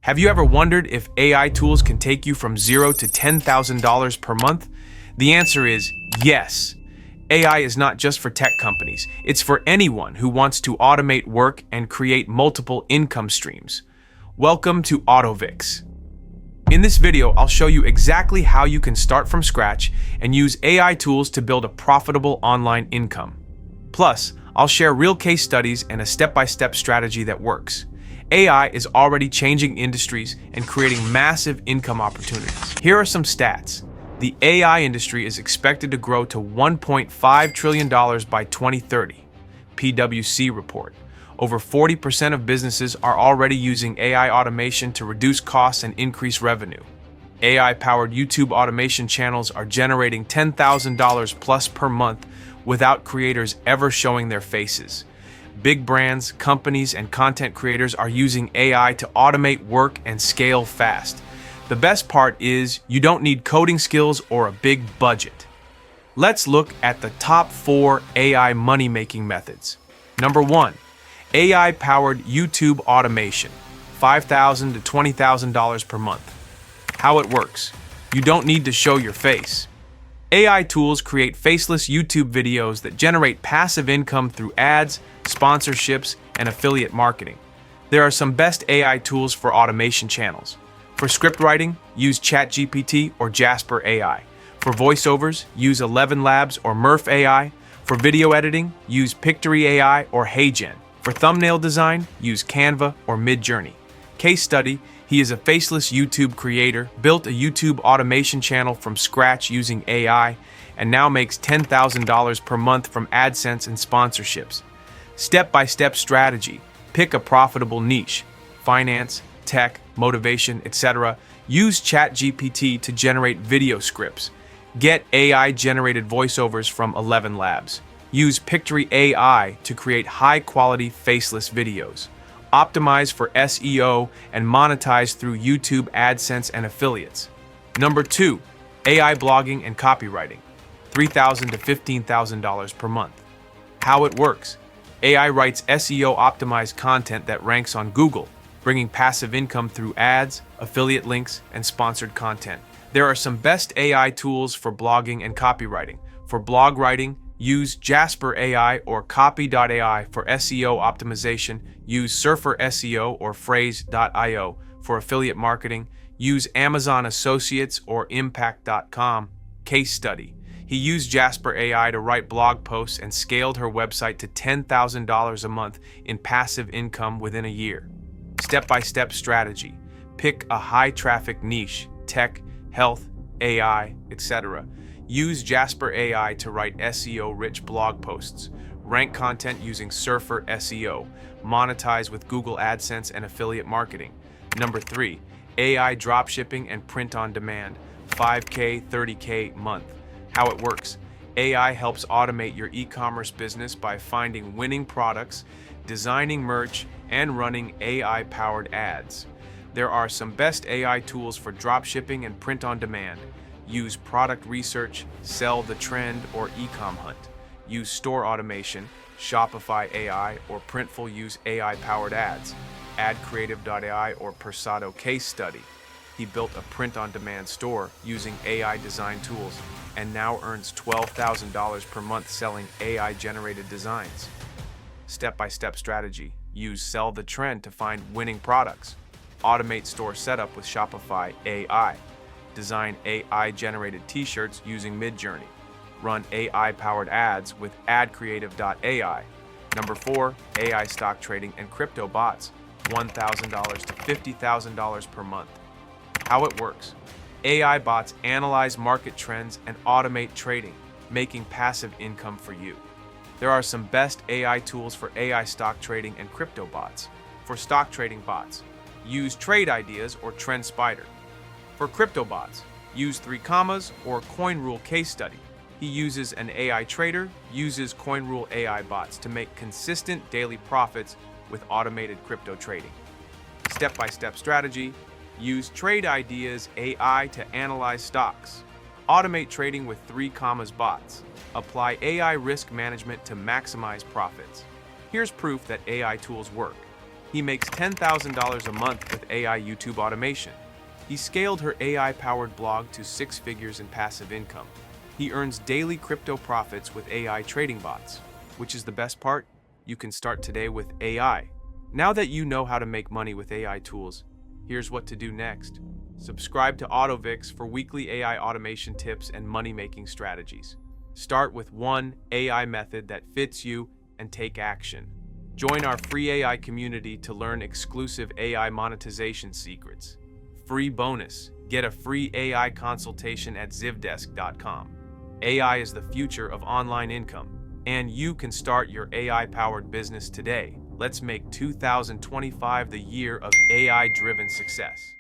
Have you ever wondered if AI tools can take you from $0 to $10,000 per month? The answer is yes. AI is not just for tech companies, it's for anyone who wants to automate work and create multiple income streams. Welcome to Autovix. In this video, I'll show you exactly how you can start from scratch and use AI tools to build a profitable online income. Plus, I'll share real case studies and a step-by-step strategy that works. AI is already changing industries and creating massive income opportunities. Here are some stats. The AI industry is expected to grow to $1.5 trillion by 2030. PwC report. Over 40% of businesses are already using AI automation to reduce costs and increase revenue. AI-powered YouTube automation channels are generating $10,000 plus per month without creators ever showing their faces. Big brands, companies, and content creators are using AI to automate work and scale fast. The best part is you don't need coding skills or a big budget. Let's look at the top 4 AI money-making methods. Number 1, AI-powered YouTube automation, $5,000 to $20,000 per month. How it works: you don't need to show your face. AI tools create faceless YouTube videos that generate passive income through ads, sponsorships, and affiliate marketing. There are some best AI tools for automation channels. For script writing, use ChatGPT or Jasper AI. For voiceovers, use 11 Labs or Murph AI. For video editing, use Pictory AI or HeyGen. For thumbnail design, use Canva or Midjourney. Case study: he is a faceless YouTube creator, built a YouTube automation channel from scratch using AI, and now makes $10,000 per month from AdSense and sponsorships. Step-by-step strategy: pick a profitable niche, finance, tech, motivation, etc. Use ChatGPT to generate video scripts. Get AI-generated voiceovers from 11 Labs. Use Pictory AI to create high-quality faceless videos. Optimize for SEO and monetize through YouTube AdSense and affiliates. Number 2, AI blogging and copywriting, $3,000 to $15,000 per month. How it works: AI writes SEO-optimized content that ranks on Google, bringing passive income through ads, affiliate links, and sponsored content. There are some best AI tools for blogging and copywriting. For blog writing, use Jasper AI or Copy.ai. For SEO optimization, use Surfer SEO or Phrase.io. For affiliate marketing, use Amazon Associates or Impact.com. Case study: he used Jasper AI to write blog posts and scaled her website to $10,000 a month in passive income within a year. Step-by-step strategy: pick a high-traffic niche, tech, health, AI, etc. Use Jasper AI to write SEO-rich blog posts. Rank content using Surfer SEO. Monetize with Google AdSense and affiliate marketing. Number 3, AI Dropshipping and Print-on-Demand, $5K, $30K month. How it works: AI helps automate your e-commerce business by finding winning products, designing merch, and running AI-powered ads. There are some best AI tools for dropshipping and print-on-demand. Use product research, sell the trend, or eCom hunt. Use store automation, Shopify AI, or Printful. Use AI-powered ads. AdCreative.ai or Persado. Case study: he built a print-on-demand store using AI design tools and now earns $12,000 per month selling AI-generated designs. Step-by-step strategy: use Sell the Trend to find winning products. Automate store setup with Shopify AI. Design AI-generated t-shirts using Midjourney. Run AI-powered ads with AdCreative.ai. Number 4, AI stock trading and crypto bots, $1,000 to $50,000 per month. How it works: AI bots analyze market trends and automate trading, making passive income for you. There are some best AI tools for AI stock trading and crypto bots. For stock trading bots, use Trade Ideas or Trend Spider. For crypto bots, use 3 Commas or CoinRule. Case study: he uses an AI trader, uses CoinRule AI bots to make consistent daily profits with automated crypto trading. Step-by-step strategy: use Trade Ideas AI to analyze stocks. Automate trading with 3 Commas bots. Apply AI risk management to maximize profits. Here's proof that AI tools work. He makes $10,000 a month with AI YouTube automation. He scaled her AI-powered blog to 6 figures in passive income. He earns daily crypto profits with AI trading bots. Which is the best part? You can start today with AI. Now that you know how to make money with AI tools, here's what to do next. Subscribe to Autovix for weekly AI automation tips and money-making strategies. Start with one AI method that fits you and take action. Join our free AI community to learn exclusive AI monetization secrets. Free bonus: get a free AI consultation at Zivdesk.com. AI is the future of online income, and you can start your AI-powered business today. Let's make 2025 the year of AI-driven success.